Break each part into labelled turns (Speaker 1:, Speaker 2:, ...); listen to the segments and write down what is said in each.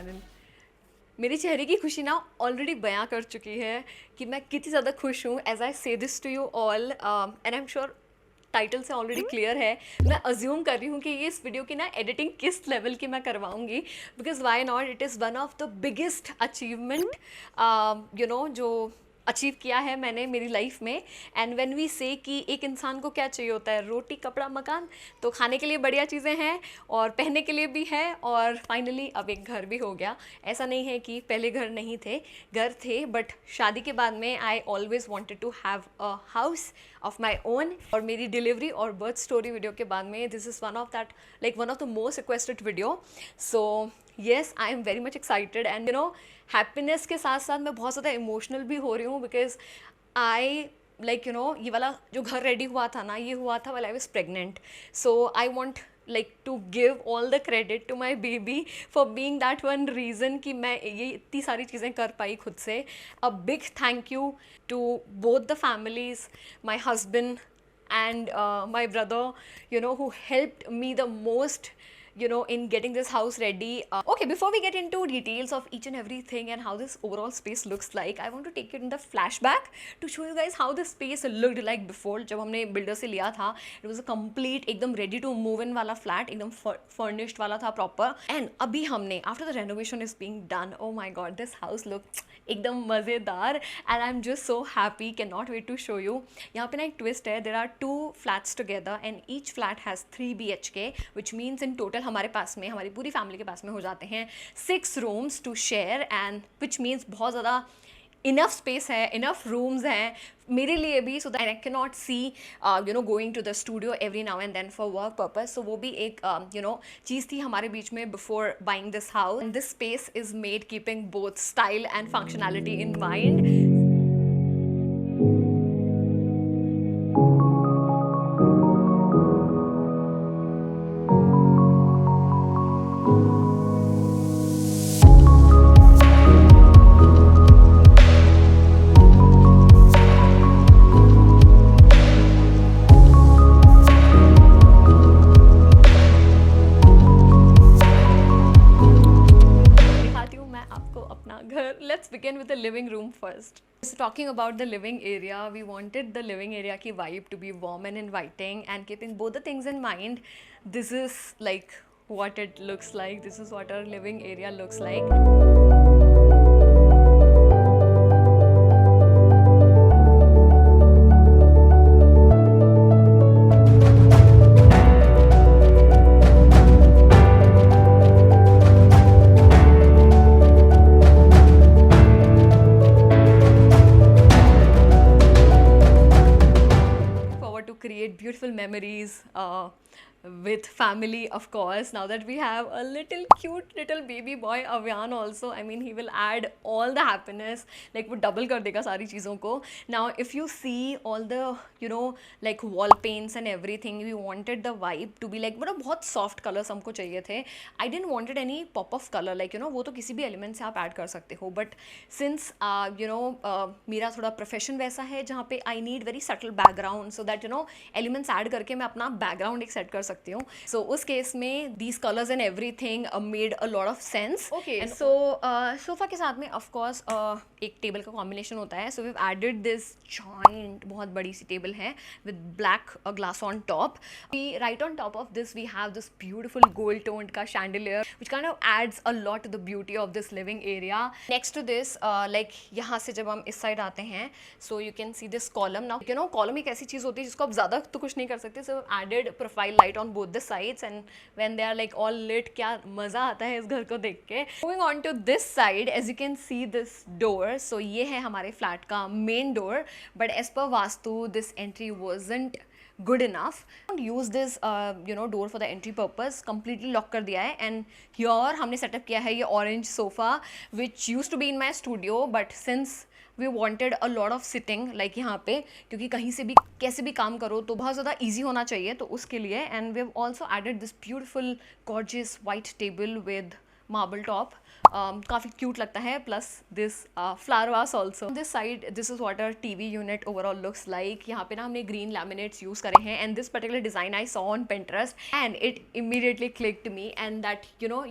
Speaker 1: Channel. मेरे चेहरे की खुशी ना ऑलरेडी बयां कर चुकी है कि मैं कितनी ज़्यादा खुश हूँ। As I say this to you all and I am sure title से ऑलरेडी क्लियर है। मैं अज्यूम कर रही हूँ कि ये इस वीडियो की ना एडिटिंग किस लेवल की मैं करवाऊँगी, because why not, it is one of the biggest achievement जो अचीव किया है मैंने मेरी लाइफ में। एंड व्हेन वी से कि एक इंसान को क्या चाहिए होता है, रोटी कपड़ा मकान, तो खाने के लिए बढ़िया चीज़ें हैं और पहनने के लिए भी है, और फाइनली अब एक घर भी हो गया। ऐसा नहीं है कि पहले घर नहीं थे, घर थे, बट शादी के बाद में I always wanted to have a house of my own. और मेरी डिलीवरी और बर्थ स्टोरी वीडियो के बाद में this is one of the most requested video. So yes, I am very much excited and happiness के साथ साथ मैं बहुत ज़्यादा इमोशनल भी हो रही हूँ, बिकॉज आई ये वाला जो घर रेडी हुआ था ना, ये हुआ था while I was pregnant. So I want to give all the credit to my baby for being that one reason कि मैं ये इतनी सारी चीज़ें कर पाई खुद से। A big thank you to both the families, my husband and my brother, who helped me the most in getting this house ready. Okay, before we get into details of each and everything and how this overall space looks like, I want to take you in the flashback to show you guys how this space looked like before. जब हमने builder से लिया था, it was a complete एकदम ready to move in वाला flat, एकदम furnished वाला था proper. And अभी हमने after the renovation is being done, oh my god, this house looked एकदम मज़ेदार and I'm just so happy, cannot wait to show you. यहाँ पे ना एक twist है, there are 2 flats together and each flat has 3 BHK, which means in total हमारे पास में, हमारी पूरी फैमिली के पास में हो जाते हैं 6 rooms to share, and which means बहुत ज़्यादा इनफ स्पेस है, इनफ रूम्स हैं मेरे लिए भी, so that I can not see going to the studio every now and then for work purpose. So वो भी एक चीज़ थी हमारे बीच में before buying this house. And this space is made keeping both style and functionality in mind. Let's begin with the living room first. So talking about the living area, we wanted the living area ki vibe to be warm and inviting, and keeping both the things in mind, this is like what it looks like. This is what our living area looks like. Create beautiful memories with family, of course. Now that we have a little cute little baby boy Avyan also, I mean he will add all the happiness, like वो double कर देगा सारी चीज़ों को. Now if you see all the like wall paints and everything, we wanted the vibe to be like बहुत soft colors हमको चाहिए थे. I didn't wanted any pop of color, like वो तो किसी भी element से आप add कर सकते हो, but since मेरा थोड़ा profession वैसा है जहाँ पे I need very subtle background, so that elements add करके मैं अपना background एक set कर सकती हूँ. So उस केस में these colors and everything made a lot of sense. Okay, and so sofa के साथ में of course एक टेबल का कॉम्बिनेशन होता है. So we've added this giant, बहुत बड़ी सी टेबल है with black glass on top. Right on top of this we have this beautiful gold toned का chandelier, which kind of adds a lot to the beauty of this living area. Next to this, like यहाँ से जब हम इस side आते हैं, so you can see this column. Now column एक ऐसी चीज़ होती है जिसको आप ज़्यादा तो कुछ नहीं कर सकते. So we've added profile light on both the sides, and when they are like all lit, क्या मज़ा आता है इस घर को देख के. Moving on to this side, as you can see this door, so ये है हमारे फ्लैट का main door, but as per vastu this entry wasn't good enough. Don't use this door for the entry purpose. Completely lock कर दिया है, and here हमने setup किया है ये orange sofa which used to be in my studio, but since we wanted a lot of sitting like यहाँ पे, क्योंकि कहीं से भी कैसे भी काम करो तो बहुत ज़्यादा easy होना चाहिए, तो उसके लिए. And we've also added this beautiful gorgeous white table with marble top, काफ़ी क्यूट लगता है, plus this flower vase also. This side this is what our TV unit overall looks like. यहाँ पे ना हमने ग्रीन लैमिनेट्स यूज़ करे हैं, and this particular design I saw on Pinterest and it immediately clicked me, and that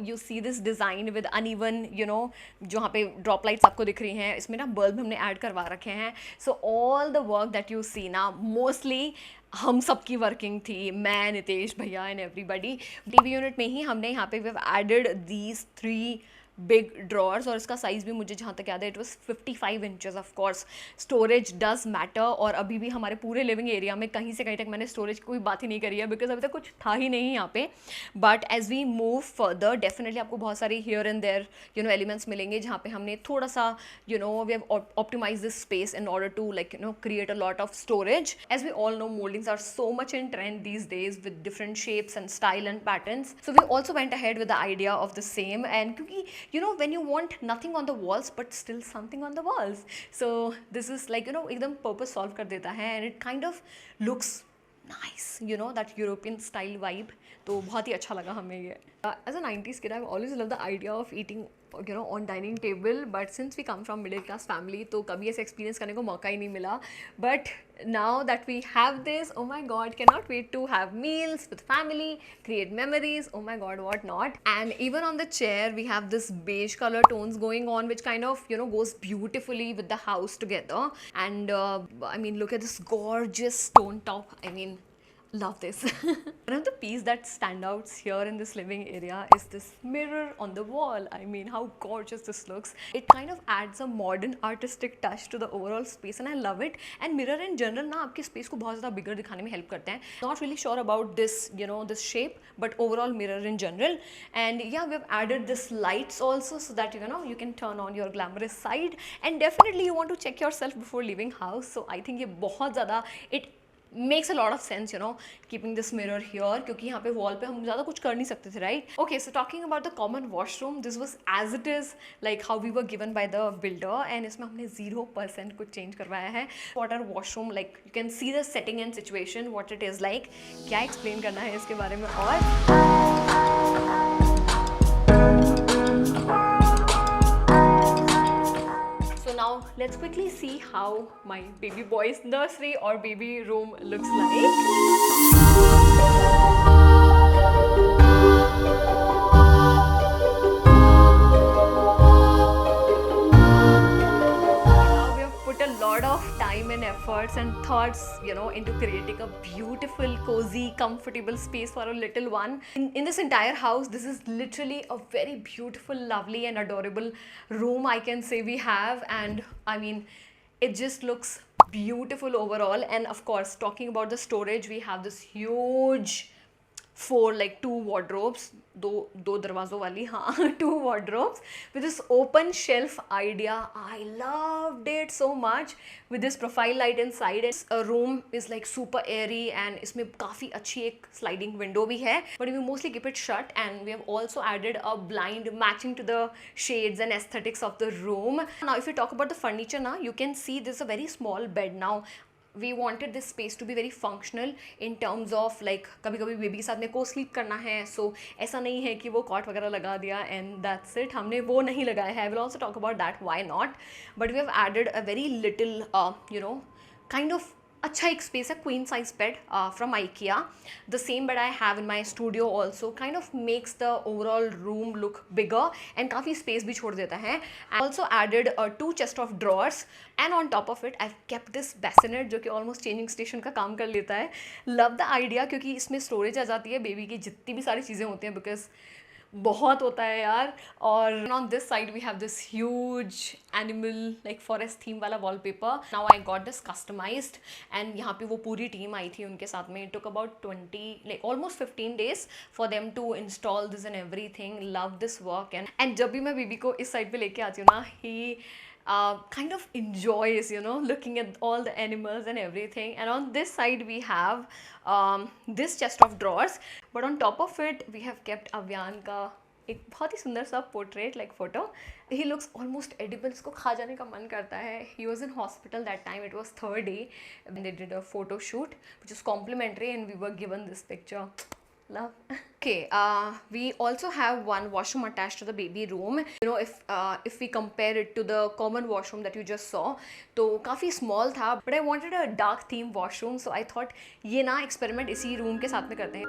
Speaker 1: you see this design with uneven, जो यहाँ पे drop lights आपको दिख रही हैं, इसमें ना बल्ब हमने ऐड करवा रखे हैं। So all the work that you see ना, मोस्टली हम सबकी वर्किंग थी, मैं, नितेश भैया एंड एवरीबडी। टीवी यूनिट में ही हमने यहाँ पे we have added these 3 big drawers, और इसका साइज़ भी मुझे जहाँ तक याद है it was 55 inches. Of course storage does matter, और अभी भी हमारे पूरे लिविंग एरिया में कहीं से कहीं तक मैंने स्टोरेज की कोई बात ही नहीं करी है, बिकॉज अभी तक कुछ था ही नहीं यहाँ पे। But as we move further definitely आपको बहुत सारे हियर एंड देयर एलिमेंट्स मिलेंगे, जहाँ पे हमने थोड़ा सा we have optimise this space in order to create a lot of storage. As we all know, moldings are so much in trend these days with different shapes and style and patterns. So we also went ahead with the idea of the same, and क्योंकि when you want nothing on the walls but still something on the walls, so this is एकदम purpose solve कर देता है, and it kind of looks nice, that European style vibe. तो बहुत ही अच्छा लगा हमें ये। As a 90s kid, I've always loved the idea of eating on dining table, but since we come from middle class family, तो कभी ऐसे experience करने को मौका ही नहीं मिला। But now that we have this, oh my god, cannot wait to have meals with family, create memories, oh my god, what not. And even on the chair we have this beige color tones going on, which kind of goes beautifully with the house together. And I mean, look at this gorgeous stone top. I mean, love this. One of the pieces that stand out here in this living area is this mirror on the wall. I mean, how gorgeous this looks. It kind of adds a modern artistic touch to the overall space, and I love it. And mirror in general ना आपके space को बहुत ज़्यादा bigger दिखाने में help करते हैं. Not really sure about this, this shape, but overall mirror in general. And yeah, we've added this lights also, so that you can turn on your glamorous side. And definitely you want to check yourself before leaving house. So I think ये बहुत ज़्यादा it makes a lot of sense, keeping this mirror here, क्योंकि यहाँ पे wall पे हम ज़्यादा कुछ कर नहीं सकते थे, right? Okay, so talking about the common washroom, this was as it is, like how we were given by the builder, and इसमें हमने 0% कुछ change करवाया है. What our washroom, like you can see the setting and situation, what it is like. क्या explain करना है इसके बारे में और? Now let's quickly see how my baby boy's nursery or baby room looks like. And efforts and thoughts into creating a beautiful, cozy, comfortable space for a little one. In this entire house, this is literally a very beautiful, lovely and adorable room, I can say we have. And I mean, it just looks beautiful overall. And of course, talking about the storage, we have this huge 2 wardrobes, दो दरवाज़ों वाली, हाँ, 2 wardrobes with this open shelf idea. I loved it so much with this profile light inside. And a room is like super airy, and इसमें काफ़ी अच्छी एक sliding window भी है, but we mostly keep it shut. And we have also added a blind matching to the shades and aesthetics of the room. Now if you talk about the furniture now, you can see this is a very small bed. Now we wanted this space to be very functional in terms of like कभी कभी baby के साथ में को sleep करना है, so ऐसा नहीं है कि वो कॉट वगैरह लगा दिया and that's it, हमने वो नहीं लगाया है. I will also talk about that, why not, but we have added a very little kind of अच्छा एक स्पेस है, queen size bed from IKEA. The same bed I have in my studio also, kind of makes the overall room look bigger and काफ़ी space भी छोड़ देता है. Also added 2 chest of drawers, and on top of it I kept this bassinet जो कि almost changing station का काम कर लेता है. लव द आइडिया, क्योंकि इसमें स्टोरेज आ जाती है बेबी की जितनी भी सारी चीज़ें होती हैं, बिकॉज बहुत होता है यार. और on this side we have this huge animal like forest theme वाला wallpaper. Now I got this customised, and यहाँ पे वो पूरी टीम आई थी उनके साथ में. It took about 20 like almost 15 days for them to install this and everything. Love this work. And जब भी मैं बेबी को इस साइड पे लेके आती हूँ ना, ही kind of enjoys looking at all the animals and everything. And on this side we have this chest of drawers, but on top of it we have kept Avyan का एक बहुत ही सुंदर सा portrait like photo. He looks almost edible, इसको खा जाने का मन करता है. He was in hospital that time, it was 3rd day, and they did a photo shoot which is complimentary, and we were given this picture. love. Okay, we also have one washroom attached to the baby room. You know, if we compare it to the common washroom that you just saw, तो काफ़ी small था, but I wanted a dark theme washroom, so I thought ये ना experiment इसी room के साथ में करते हैं.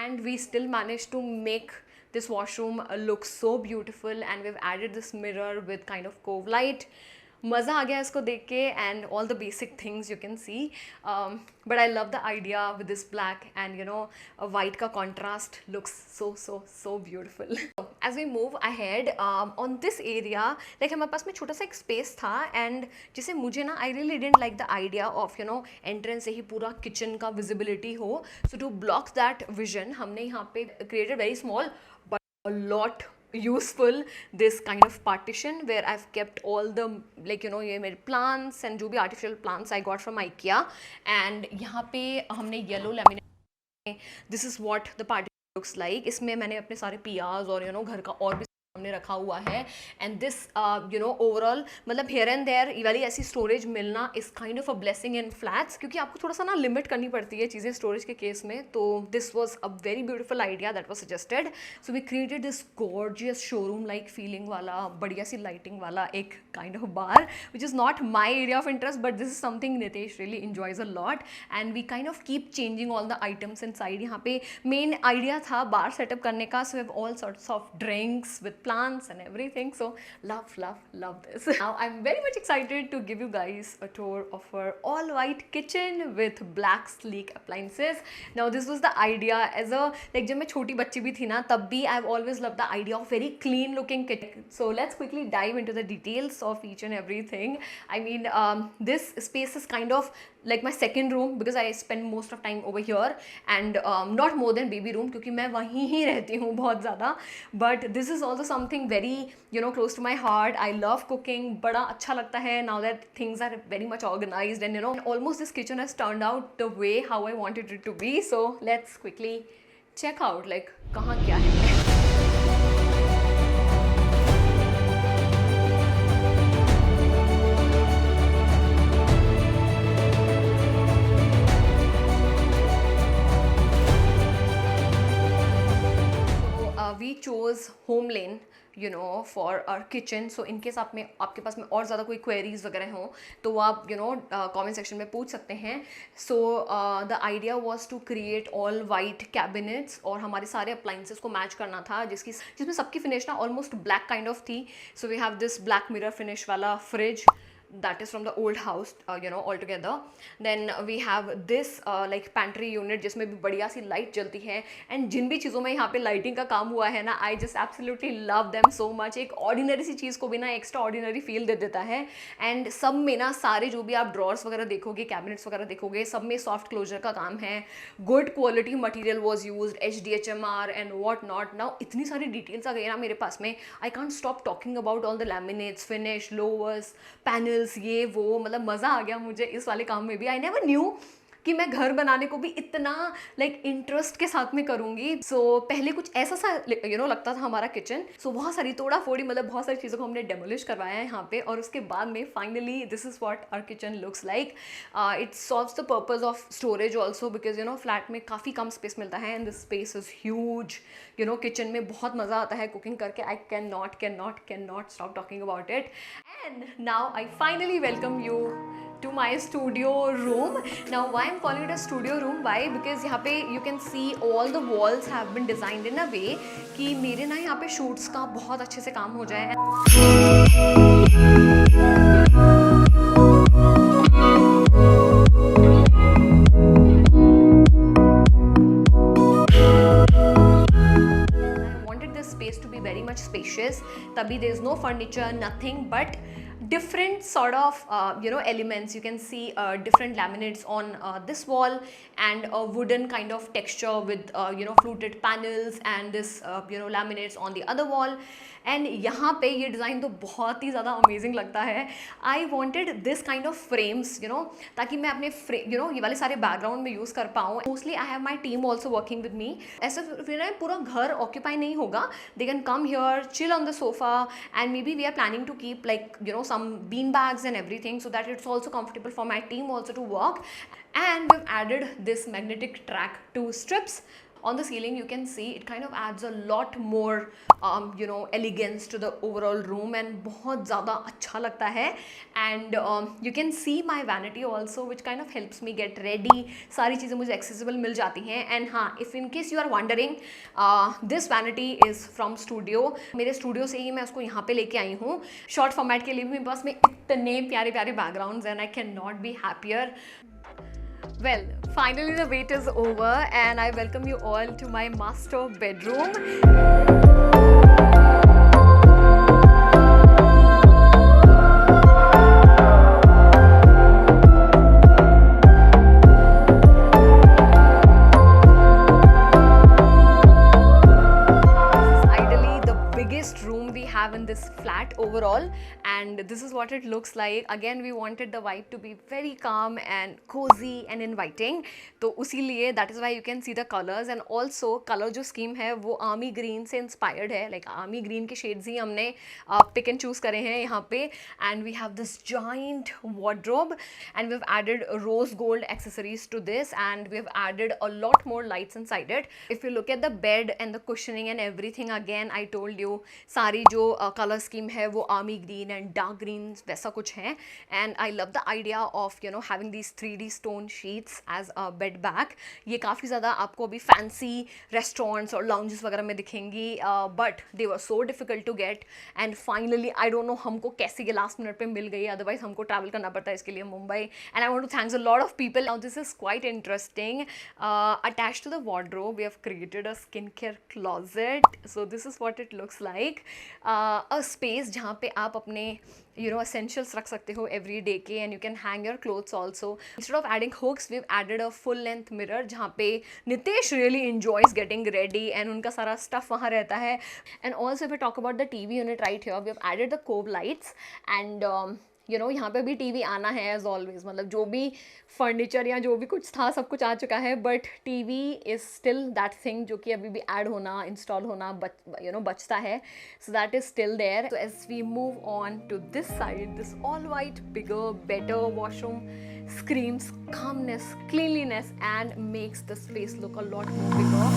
Speaker 1: And we still managed to make this washroom look so beautiful, and we've added this mirror with kind of cove light. मज़ा आ गया इसको देख के, and all the basic things you can see, but I love the idea with this black and a white का contrast looks so beautiful. As we move ahead on this area, like हमारे पास में छोटा सा एक space था, and जिसे मुझे ना I really didn't like the idea of entrance से ही पूरा kitchen का visibility हो, so to block that vision हमने यहाँ पे created very small but a lot useful this kind of partition where I've kept all the ये मेरे plants and जो भी artificial plants I got from IKEA, and यहाँ पे हमने yellow laminate. This is what the partition looks like. इसमें मैंने अपने सारे पियाज और घर का और भी हमने रखा हुआ है, एंड दिस ओवरऑल मतलब हियर एंड देयर ये वाली ऐसी स्टोरेज मिलना is kind of a blessing in flats, क्योंकि आपको थोड़ा सा ना लिमिट करनी पड़ती है चीज़ें स्टोरेज के केस में. तो this was a very beautiful idea that was suggested, so we created this gorgeous showroom like feeling वाला बढ़िया सी लाइटिंग वाला एक kind of bar, which is not my area of interest, but this is something Nitesh really enjoys a lot, and we kind of keep changing all the items inside. यहाँ पे main idea था बार setup करने का, so we have all sorts of drinks with plants and everything, so love this. Now I'm very much excited to give you guys a tour of our all white kitchen with black sleek appliances. Now this was the idea as a जब मैं छोटी बच्ची भी थी ना, तब भी I've always loved the idea of very clean looking kitchen. So let's quickly dive into the details of each and everything. I mean, this space is kind of like my second room because I spend most of time over here, and not more than baby room क्योंकि मैं वहीं ही रहती हूँ बहुत ज़्यादा, but this is also something very close to my heart. I love cooking, बड़ा अच्छा लगता है now that things are very much organized, and almost this kitchen has turned out the way how I wanted it to be. So let's quickly check out like कहाँ क्या है. We chose home lane for our kitchen, so in case आपके पास में और ज़्यादा कोई queries वगैरह हों तो वो आप comment section में पूछ सकते हैं. So the idea was to create all white cabinets और हमारे सारे appliances को match करना था, जिसमें सबकी finish ना almost black kind of थी. So we have this black mirror finish वाला fridge that is from the old house altogether. Then we have this like pantry unit जिसमें भी बढ़िया सी लाइट जलती है, एंड जिन भी चीज़ों में यहाँ पे लाइटिंग का काम हुआ है ना, I just absolutely love them so much. एक ऑर्डिनरी सी चीज़ को भी ना एक्स्ट्रा ऑर्डिनरी फील दे देता है, एंड सब में ना सारे जो भी आप ड्रॉर्स वगैरह देखोगे, कैबिनेट्स वगैरह देखोगे, सब में सॉफ्ट क्लोजर का काम है. Good quality material was use, HDHMR and what not. Now इतनी सारी डिटेल्स आ गई ना मेरे पास में, I can't stop talking about all the laminates, finish, louvers, panel, ये वो, मतलब मज़ा आ गया मुझे इस वाले काम में भी. आई नेवर न्यू कि मैं घर बनाने को भी इतना लाइक इंटरेस्ट के साथ में करूँगी. सो पहले कुछ ऐसा सा लगता था हमारा किचन. सो बहुत सारी तोड़ा फोड़ी, मतलब बहुत सारी चीज़ों को हमने डेमोलिश करवाया है यहाँ पे, और उसके बाद में finally this is what our kitchen looks like. It solves the purpose of storage also, because flat में काफ़ी कम स्पेस मिलता है, and this space is huge. Kitchen में बहुत मज़ा आता है कुकिंग करके. I can not stop talking about it. And now I finally welcome you to my studio room. Now why I'm calling it a studio room? Why? Because यहाँ पे you can see all the walls have been designed in a way कि मेरे ना यहाँ पे shoots का बहुत अच्छे से काम हो जाए. I wanted this space to be very much spacious. तभी there is no furniture, nothing but different sort of elements. You can see different laminates on this wall, and a wooden kind of texture with fluted panels, and this laminates on the other wall. And यहाँ पे ये design तो बहुत ही ज़्यादा amazing लगता है. I wanted this kind of frames ताकि मैं अपने ये वाले सारे बैकग्राउंड में यूज़ कर पाऊँ. Mostly I have my team also working with me. ऐसे फिर पूरा घर ऑक्यूपाई नहीं होगा. They can come here, chill on the sofa, and maybe we are planning to keep like some bean bags and everything so that it's also comfortable for my team also to work. And we've added this magnetic track to strips on the ceiling. You can see it kind of adds a lot more elegance to the overall room and बहुत ज़्यादा अच्छा लगता है. And you can see my vanity also, which kind of helps me get ready. सारी चीज़ें मुझे accessible मिल जाती हैं. And हाँ, if in case you are wondering, this vanity is from studio. मेरे studio से ही मैं उसको यहाँ पे लेके आई हूँ. Short format के लिए भी मेरे पास में इतने प्यारे प्यारे backgrounds and I cannot be happier. Well, finally the wait is over and I welcome you all to my master bedroom. Have in this flat overall, and this is what it looks like. Again, we wanted the vibe to be very calm and cozy and inviting, तो उसी लिए that is why you can see the colors. And also color जो scheme है वो army green से inspired है, like army green के shades ही हमने pick and choose करे हैं यहाँ पे. And we have this giant wardrobe and we've added rose gold accessories to this, and we've added a lot more lights inside it. If you look at the bed and the cushioning and everything, again I told you सारी जो colour scheme है वो army green and dark green वैसा कुछ है. And I love the idea of having these 3D stone sheets as a bed back. ये काफ़ी ज़्यादा आपको अभी फैंसी रेस्टोरेंट्स और लाउंजेस वगैरह में दिखेंगी, but they were so difficult to get. And finally I don't know हमको कैसे ये लास्ट मिनट पे मिल गई, अदरवाइज हमको ट्रैवल करना पड़ता है इसके लिए Mumbai. And I want to thanks a lot of people. Now this is quite interesting. Attached to the wardrobe we have created a skin care closet. So this is what it looks like. A space जहाँ पे आप अपने essentials रख सकते हो every day के, and you can hang your clothes also. Instead of adding hooks we have added a full length mirror जहाँ पे Nitesh really enjoys getting ready and उनका सारा स्टफ वहाँ रहता है. And also if you talk about the TV unit right here, we have added the cove lights and यहाँ पे भी TV आना है एज ऑलवेज. मतलब जो भी फर्नीचर या जो भी कुछ था सब कुछ आ चुका है, but TV is still that thing जो कि अभी भी ऐड होना, इंस्टॉल होना बचता है. So that is still there. So as we move on to this side, this all white bigger better washroom screams calmness, cleanliness and makes the space look a lot more bigger.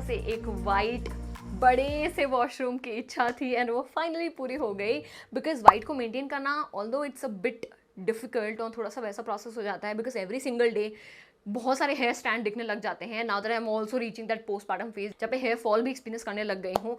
Speaker 1: से एक white बड़े से washroom की इच्छा थी and वो finally पूरी हो गई. बिकॉज वाइट को मेंटेन करना although it's a bit difficult और थोड़ा सा वैसा प्रोसेस हो जाता है, बिकॉज एवरी सिंगल डे बहुत सारे हेयर स्टैंड दिखने लग जाते हैं. Now that I am also reaching that postpartum phase जब पे हेयर फॉल भी एक्सपीरियंस करने लग गई हूँ.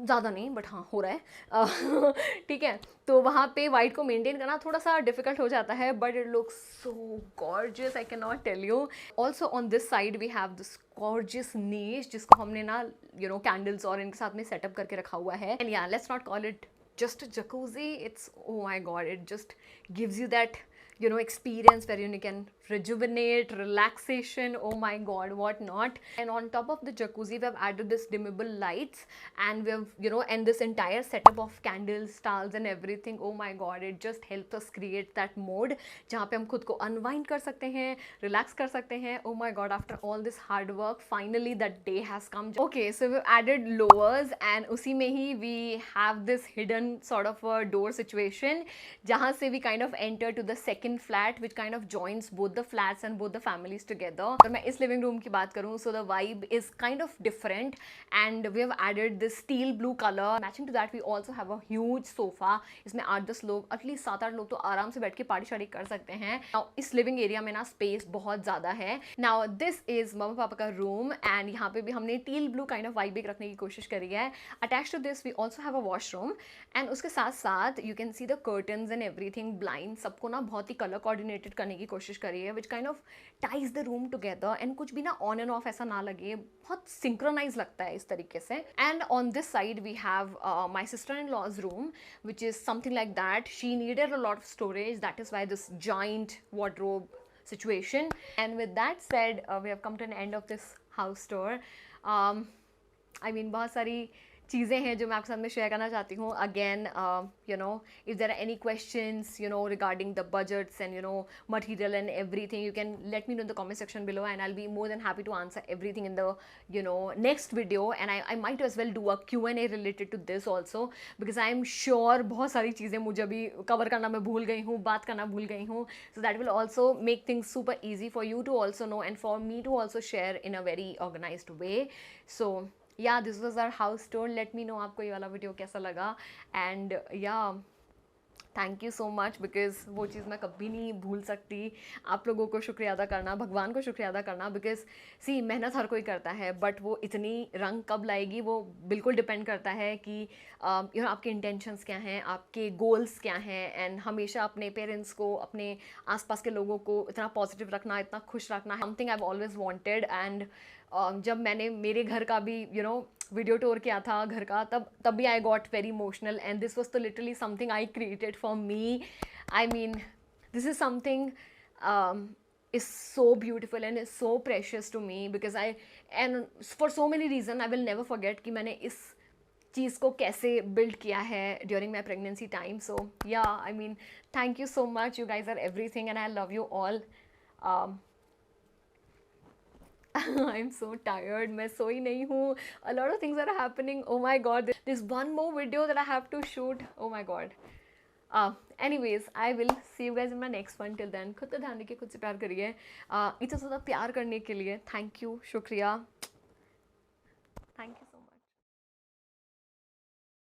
Speaker 1: ज़्यादा नहीं बट हाँ हो रहा है. ठीक है, तो वहाँ पे वाइट को मेंटेन करना थोड़ा सा डिफिकल्ट हो जाता है, but it looks so gorgeous, I can not tell you. Also on this side we have this gorgeous niche जिसको हमने ना कैंडल्स और इनके साथ में सेटअप करके रखा हुआ है. एंड या let's not call it just a jacuzzi, it's, oh my god, it just gives you that experience where you can rejuvenate, relaxation, oh my god, what not. And on top of the jacuzzi we have added this dimmable lights and we have and this entire setup of candles, stars and everything. Oh my god, it just helps us create that mode जहाँ पे हम खुद को unwind कर सकते हैं, relax कर सकते हैं. Oh my god, after all this hard work finally that day has come. Okay, so we've added lowers and उसी में ही we have this hidden sort of a door situation जहाँ से we kind of enter to the second flat which kind of joins both the flats and both the families together. अगर मैं इस living room की बात करूँ, so the vibe is kind of different and we have added this steel blue color. Matching to that we also have a huge sofa. इसमें 8-10 लोग, at least 7-8 लोग तो आराम से बैठ के पार्टी शार्टी कर सकते हैं. Now इस लिविंग एरिया में ना स्पेस बहुत ज़्यादा है. Now this is मम्मा पापा का रूम एंड यहाँ पे भी हमने teal blue kind of vibe रखने की कोशिश करी है. Attach to this we also have a washroom and उसके साथ साथ you can see the curtains and everything, blind सबको ना बहुत ही कलर कोऑर्डिनेटेड करने की कोशिश करी है, which kind of ties the room together and कुछ भी ना ऑन एंड ऑफ ऐसा ना लगे, बहुत सिंक्रोनाइज लगता है इस तरीके से. And on this side we have my sister in law's room which is something like that. She needed a lot of storage, that is why this giant wardrobe situation. And with that said, we have come to an end of this house tour. I mean बहुत सारी चीज़ें हैं जो मैं आपके साथ में share करना चाहती हूँ. Again you know, if there are any questions you know regarding the budgets and you know material and everything, you can let me know in the comment section below and I'll be more than happy to answer everything in the you know next video. And I might as well do a Q&A related to this also, because I am sure बहुत सारी चीज़ें मुझे अभी cover करना मैं भूल गई हूँ, बात करना भूल गई हूँ. So that will also make things super easy for you to also know and for me to also share in a very organized way. So yeah, this was our house tour. Let me know आपको ये वाला video कैसा लगा. And yeah, thank you so much, because वो चीज़ मैं कभी नहीं भूल सकती. आप लोगों को शुक्रिया अदा करना, भगवान को शुक्रिया अदा करना, बिकॉज सी मेहनत हर कोई करता है, बट वो इतनी रंग कब लाएगी वो बिल्कुल डिपेंड करता है कि यू नो आपके इंटेंशंस क्या हैं, आपके गोल्स क्या हैं. एंड हमेशा अपने पेरेंट्स को, अपने आसपास के लोगों को इतना पॉजिटिव रखना, इतना खुश रखना, something I have always wanted. And जब मैंने मेरे घर का भी यू नो वीडियो टूर किया था घर का, तब भी I got very emotional. And this was तो literally something I created for me. I mean this is something is so beautiful and is so precious to me, because I, and for so many reasons I will never forget कि मैंने इस चीज़ को कैसे build किया है during my pregnancy time. So yeah, I mean thank you so much, you guys are everything and I love you all. I'm so tired, मैं सोई नहीं हूँ. A lot of things are happening. Oh my god, there's one more video that I have to shoot. Oh my god. Anyways, I will see you guys in my next one. Till then, खुद का ध्यान रखिए, खुद से प्यार करिए. इतना ज़्यादा प्यार करने के लिए थैंक यू, शुक्रिया. Thank you.